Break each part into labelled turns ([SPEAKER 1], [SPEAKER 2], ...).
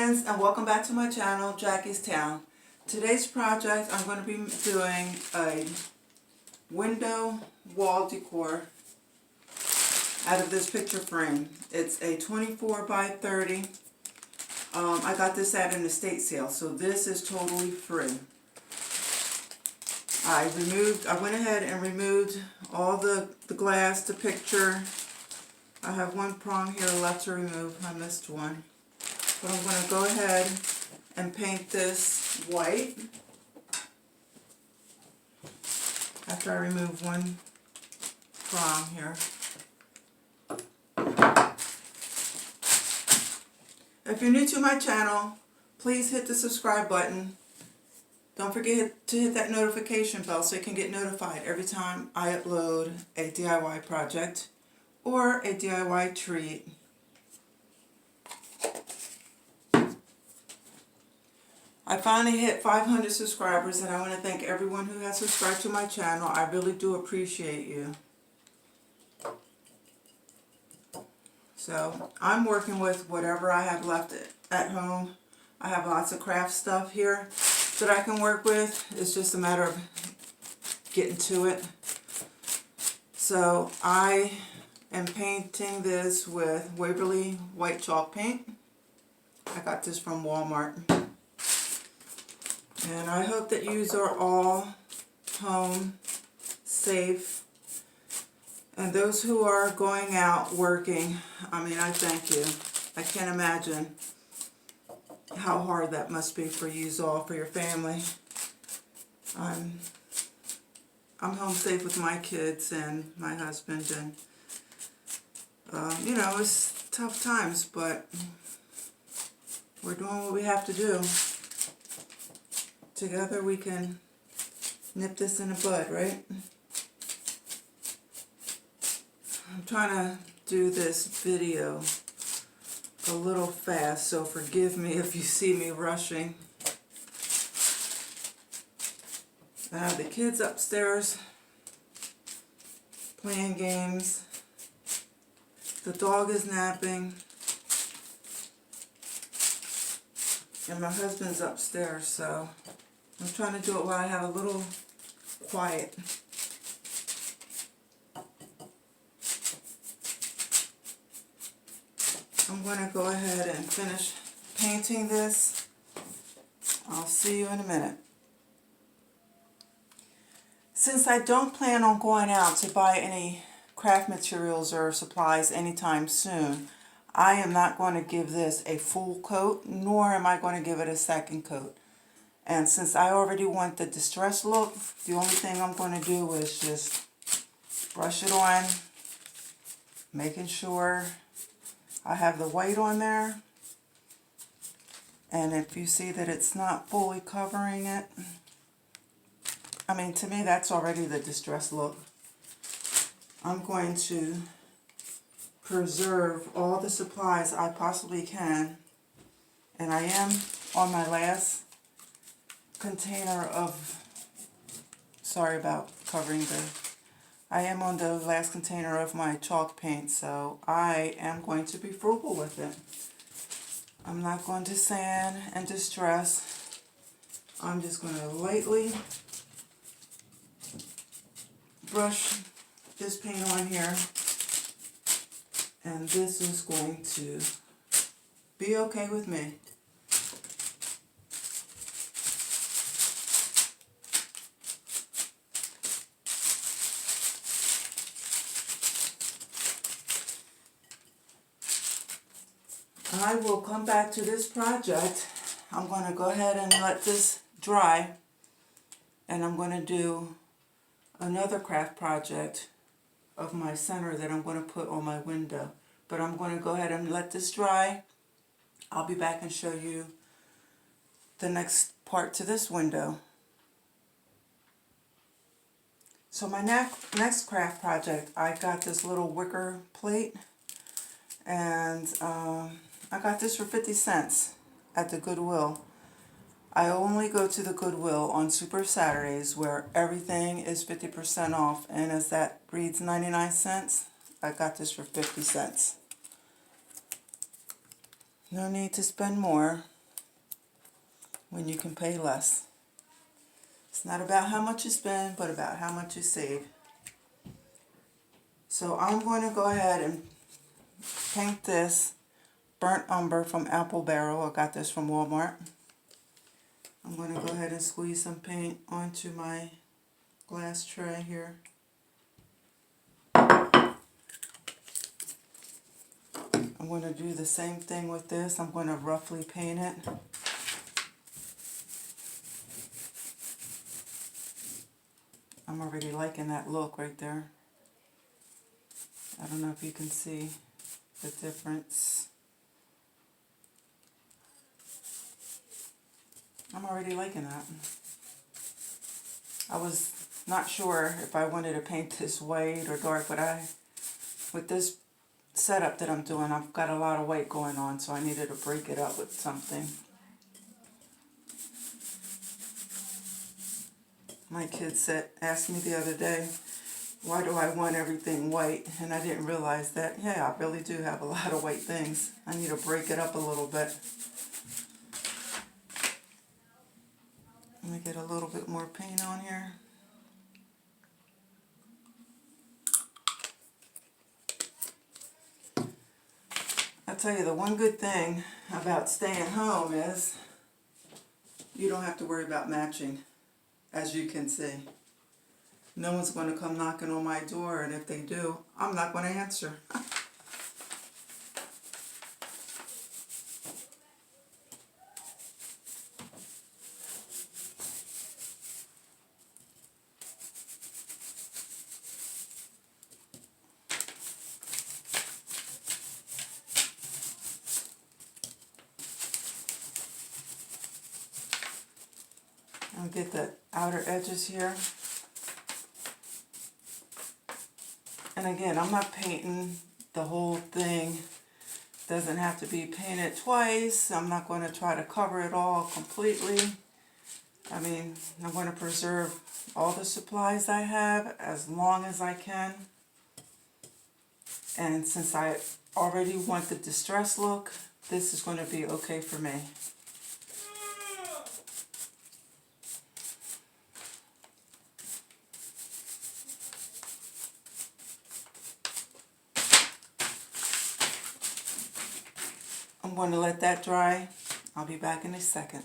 [SPEAKER 1] friends, and welcome back to my channel, Jackie's Town. Today's project, I'm going to be doing a window wall decor out of this picture frame. It's a 24 by 30. I got this at an estate sale, so this is totally free. I went ahead and removed all the glass, the picture. I have one prong here left to remove. I missed one. But I'm going to go ahead and paint this white after I remove one prong here. If you're new to my channel, please hit the subscribe button. Don't forget to hit that notification bell so you can get notified every time I upload a DIY project or a DIY treat. I finally hit 500 subscribers, and I want to thank everyone who has subscribed to my channel. I really do appreciate you. So I'm working with whatever I have left at home. I have lots of craft stuff here that I can work with. It's just a matter of getting to it. So I am painting this with Waverly white chalk paint. I got this from Walmart. And I hope that you are all home, safe. And those who are going out working, I mean, I thank you. I can't imagine how hard that must be for you all, for your family. I'm home safe with my kids and my husband, and you know, it's tough times, but we're doing what we have to do. Together we can nip this in the bud, right? I'm trying to do this video a little fast, so forgive me if you see me rushing. I have the kids upstairs playing games. The dog is napping. And my husband's upstairs, so I'm trying to do it while I have a little quiet. I'm going to go ahead and finish painting this. I'll see you in a minute. Since I don't plan on going out to buy any craft materials or supplies anytime soon, I am not going to give this a full coat, nor am I going to give it a second coat. And since I already want the distressed look, the only thing I'm going to do is just brush it on, making sure I have the white on there. And if you see that it's not fully covering it, I mean, to me that's already the distressed look. I'm going to preserve all the supplies I possibly can. And I am on my last container of, sorry about covering I am on the last container of my chalk paint, so I am going to be frugal with it. I'm not going to sand and distress. I'm just going to lightly brush this paint on here, and this is going to be okay with me. I will come back to this project. I'm going to go ahead and let this dry, and I'm going to do another craft project of my center that I'm going to put on my window. But I'm going to go ahead and let this dry. I'll be back and show you the next part to this window. So my next craft project, I got this little wicker plate, and I got this for 50 cents at the Goodwill. I only go to the Goodwill on Super Saturdays where everything is 50% off, and as that reads 99 cents, I got this for 50 cents. No need to spend more. when you can pay less. It's not about how much you spend, but about how much you save. So I'm going to go ahead and paint this burnt umber from Apple Barrel. I got this from Walmart. I'm going to go ahead and squeeze some paint onto my glass tray here. I'm going to do the same thing with this. I'm going to roughly paint it. I'm already liking that look right there. I don't know if you can see the difference. I'm already liking that. I was not sure if I wanted to paint this white or dark, but with this setup that I'm doing, I've got a lot of white going on, so I needed to break it up with something. My kid asked me the other day, why do I want everything white? And I didn't realize that, yeah, I really do have a lot of white things. I need to break it up a little bit. Let me get a little bit more paint on here. I'll tell you, the one good thing about staying home is you don't have to worry about matching, as you can see. No one's going to come knocking on my door, and if they do, I'm not going to answer. I'll get the outer edges here. And again, I'm not painting the whole thing. Doesn't have to be painted twice. I'm not going to try to cover it all completely. I mean, I'm going to preserve all the supplies I have as long as I can. And since I already want the distress look, this is going to be okay for me. I'm going to let that dry. I'll be back in a second.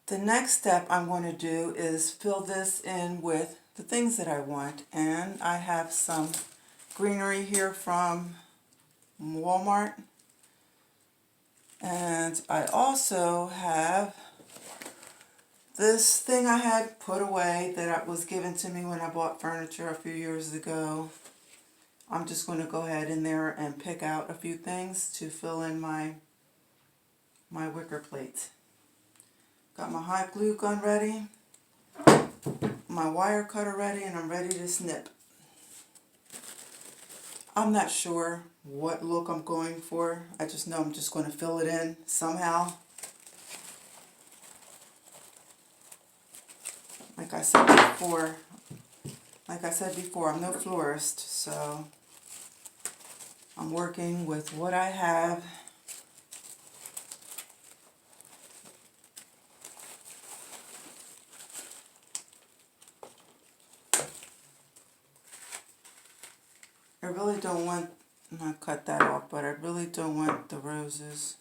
[SPEAKER 1] The next step I'm going to do is fill this in with the things that I want. And I have some greenery here from Walmart. And I also have this thing I had put away that was given to me when I bought furniture a few years ago. I'm just going to go ahead in there and pick out a few things to fill in my wicker plate. Got my hot glue gun ready, my wire cutter ready, and I'm ready to snip. I'm not sure what look I'm going for. I just know I'm just going to fill it in somehow. Like I said before, I'm no florist, so I'm working with what I have. I really don't want, I'm going to cut that off, but I really don't want the roses.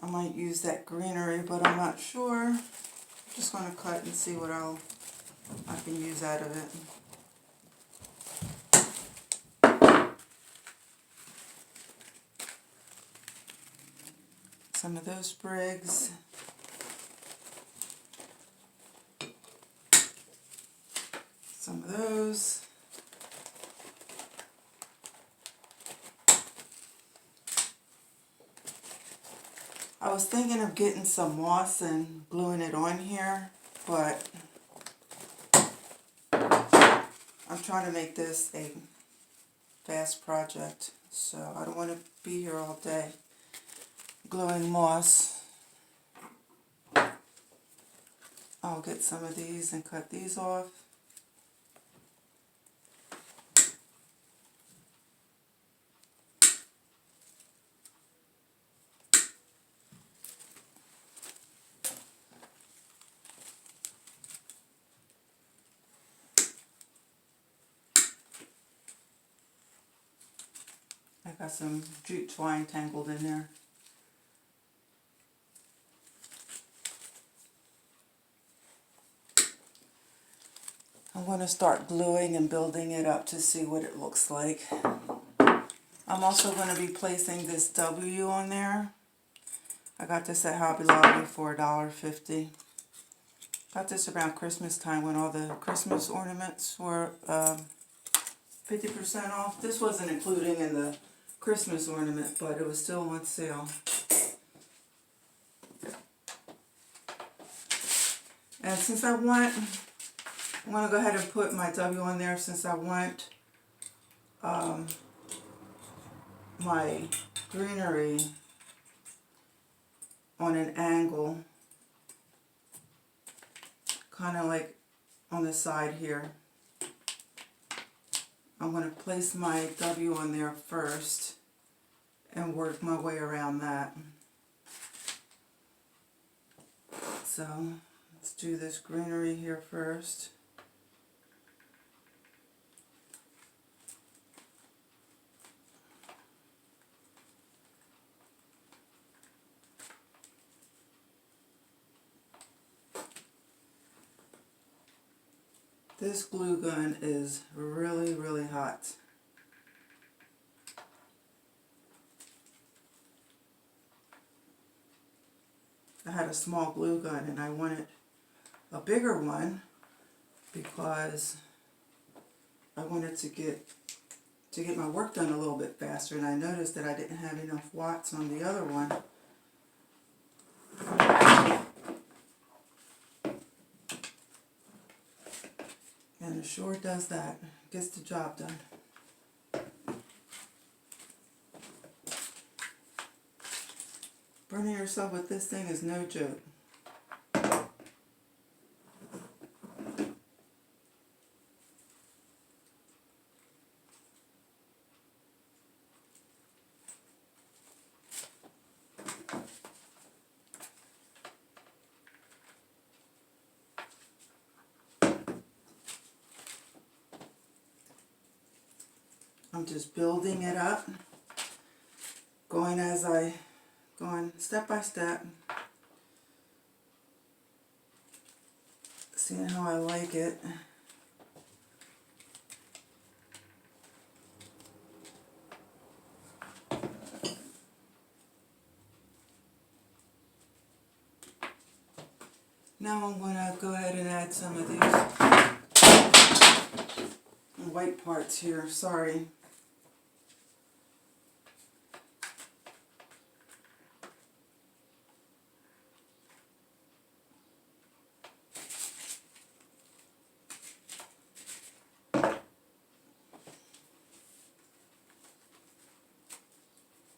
[SPEAKER 1] I might use that greenery, but I'm not sure. I'm just going to cut and see what I can use out of it. Some of those sprigs. Some of those. I was thinking of getting some moss and gluing it on here, but I'm trying to make this a fast project, so I don't want to be here all day gluing moss. I'll get some of these and cut these off. Got some jute twine tangled in there. I'm going to start gluing and building it up to see what it looks like. I'm also going to be placing this W on there. I got this at Hobby Lobby for $1.50. Got this around Christmas time when all the Christmas ornaments were 50% off. This wasn't including in the Christmas ornament, but it was still on sale. And since I'm going to go ahead and put my W on there since I want my greenery on an angle, kind of like on the side here. I'm going to place my W on there first and work my way around that. So let's do this greenery here first. This glue gun is really, really hot. I had a small glue gun and I wanted a bigger one because I wanted to get my work done a little bit faster, and I noticed that I didn't have enough watts on the other one. And it sure does that. Gets the job done. Burning yourself with this thing is no joke. I'm just building it up, going step by step, seeing how I like it. Now I'm going to go ahead and add some of these white parts here, sorry.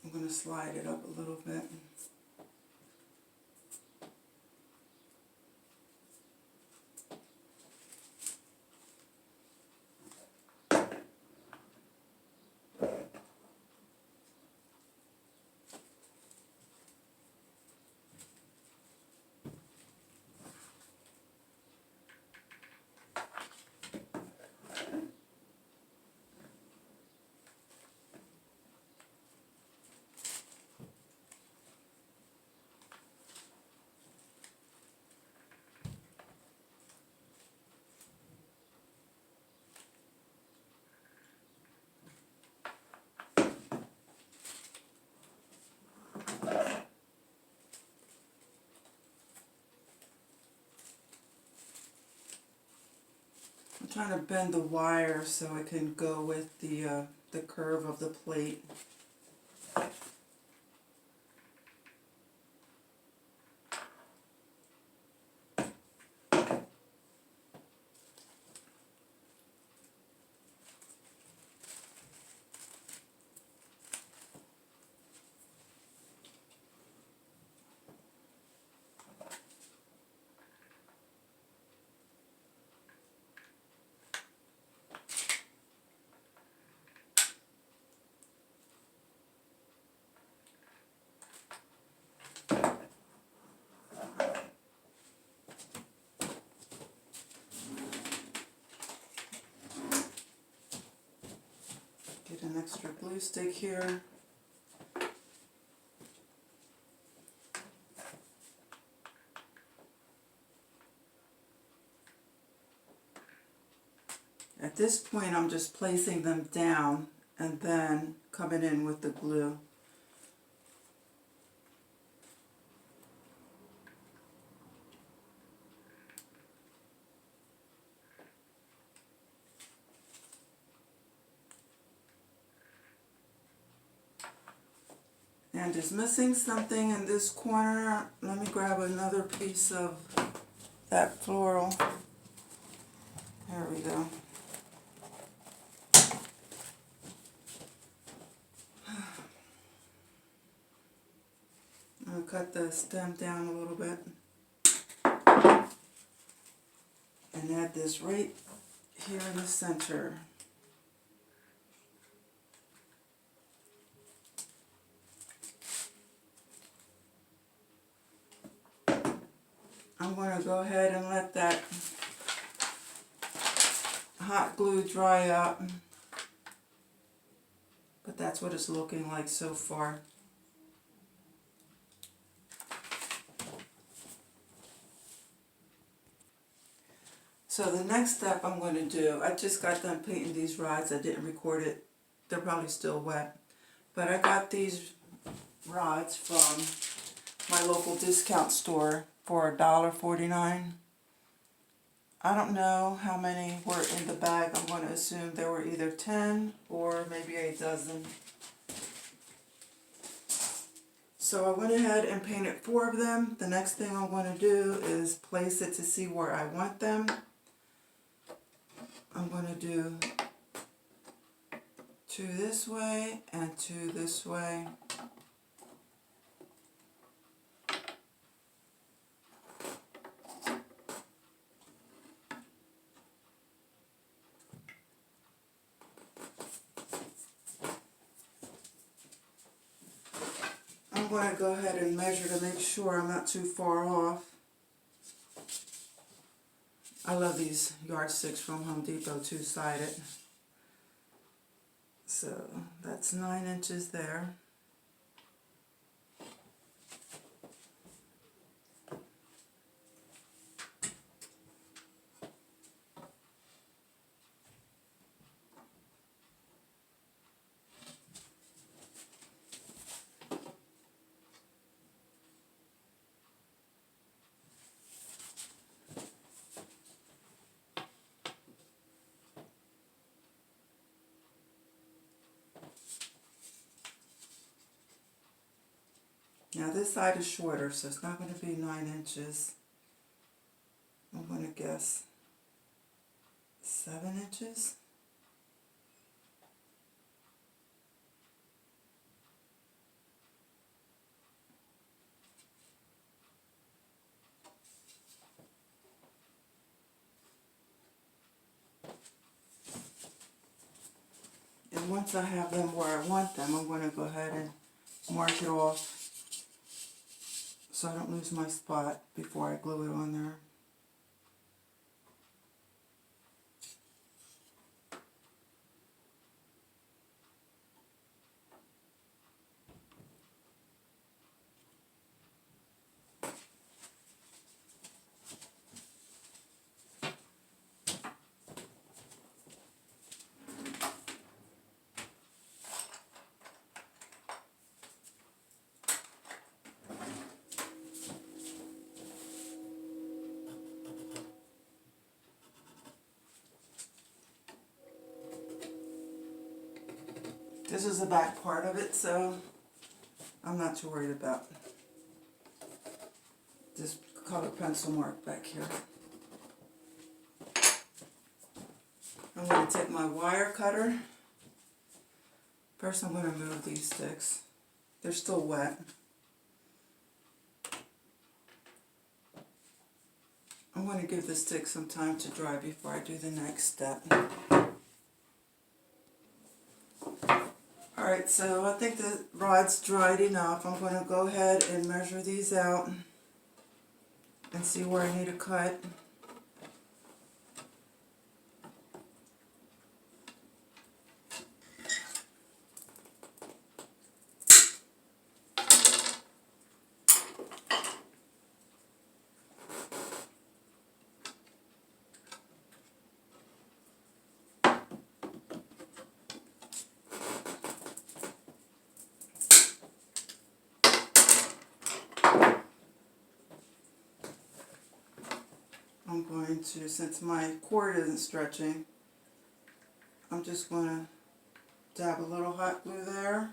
[SPEAKER 1] I'm going to slide it up a little bit. I'm trying to bend the wire so it can go with the curve of the plate. Get an extra glue stick here. this point I'm just placing them down and then coming in with the glue. And is missing something in this corner. Let me grab another piece of that floral. There we go. I'll cut the stem down a little bit and add this right here in the center. I'm going to go ahead and let that hot glue dry up, but that's what it's looking like so far. So the next step I'm going to do, I just got done painting these rods. I didn't record it. They're probably still wet. But I got these rods from my local discount store for $1.49. I don't know how many were in the bag. I'm going to assume there were either 10 or maybe a dozen. So I went ahead and painted 4 of them. The next thing I'm going to do is place it to see where I want them. I'm going to do 2 this way and 2 this way. I'm going to go ahead and measure to make sure I'm not too far off. I love these yardsticks from Home Depot, 2-sided. So that's 9 inches there. Now this side is shorter, so it's not going to be 9 inches. I'm going to guess 7 inches. And once I have them where I want them, I'm going to go ahead and mark it off so I don't lose my spot before I glue it on there. This is the back part of it, so I'm not too worried about this color pencil mark back here. I'm going to take my wire cutter. First I'm going to move these sticks. They're still wet. I'm going to give the stick some time to dry before I do the next step. Alright, so I think the rod's dried enough. I'm going to go ahead and measure these out and see where I need to cut. going to, since my cord isn't stretching, I'm just going to dab a little hot glue there.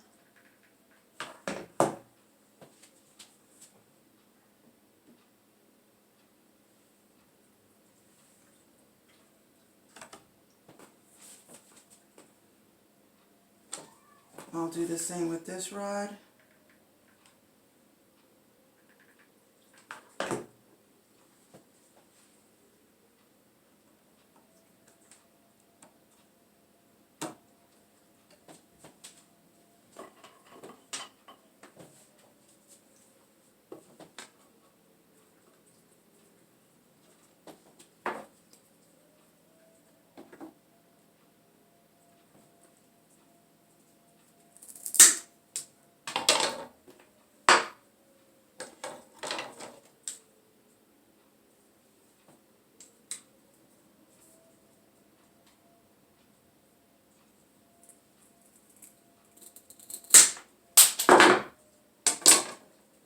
[SPEAKER 1] I'll do the same with this rod.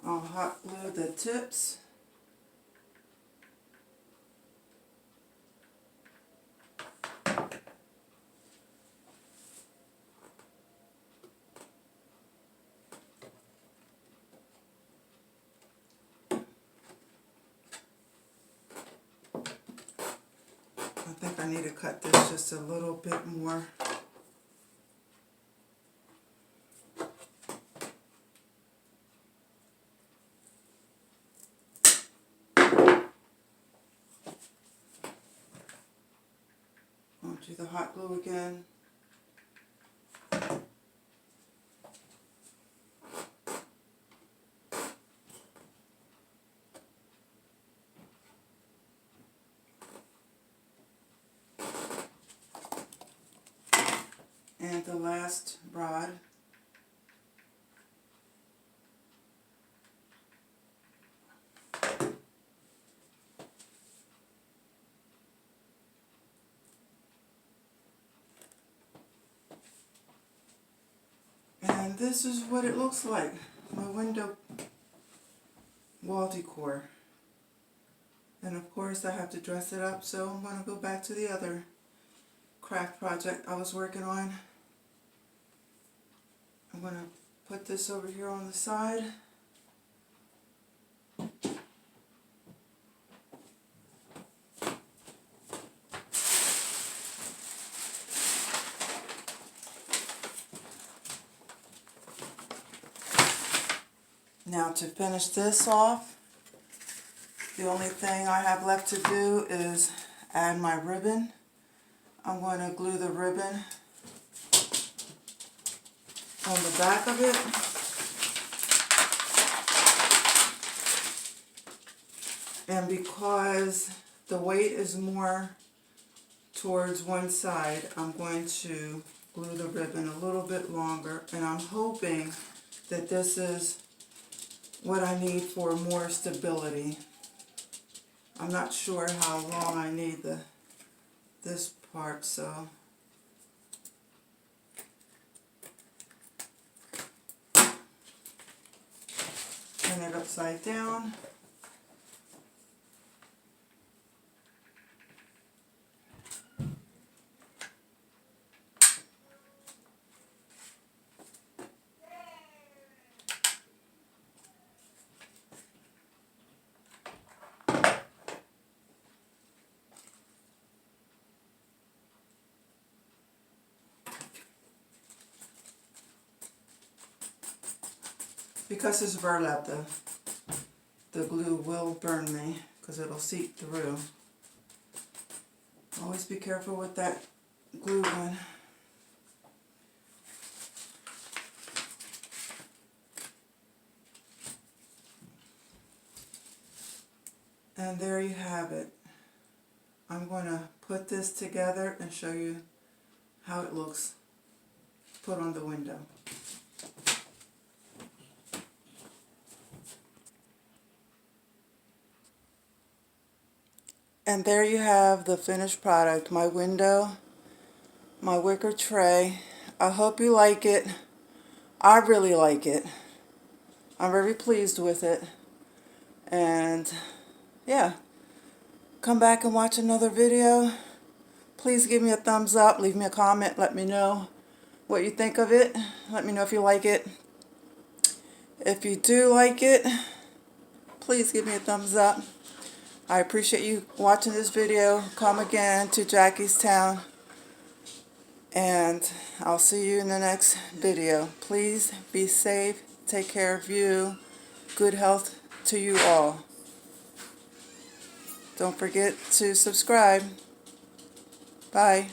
[SPEAKER 1] I'll hot glue the tips. I think I need to cut this just a little bit more. I'll do the hot glue again. And the last rod. And this is what it looks like, my window wall decor. And of course I have to dress it up, so I'm going to go back to the other craft project I was working on. I'm going to put this over here on the side. Now to finish this off, the only thing I have left to do is add my ribbon. I'm going to glue the ribbon on the back of it. And because the weight is more towards one side, I'm going to glue the ribbon a little bit longer, and I'm hoping that this is what I need for more stability. I'm not sure how long I need this part, so turn it upside down. Because it's burlap, the glue will burn me because it'll seep through. Always be careful with that glue gun. And there you have it. I'm going to put this together and show you how it looks put on the window. And there you have the finished product, my window, my wicker tray. I hope you like it. I really like it. I'm very pleased with it. And yeah, come back and watch another video, please give me a thumbs up, leave me a comment, let me know what you think of it. Let me know if you like it. If you do like it, please give me a thumbs up. I appreciate you watching this video. Come again to Jackie's Town. And I'll see you in the next video. Please be safe. Take care of you. Good health to you all. Don't forget to subscribe. Bye.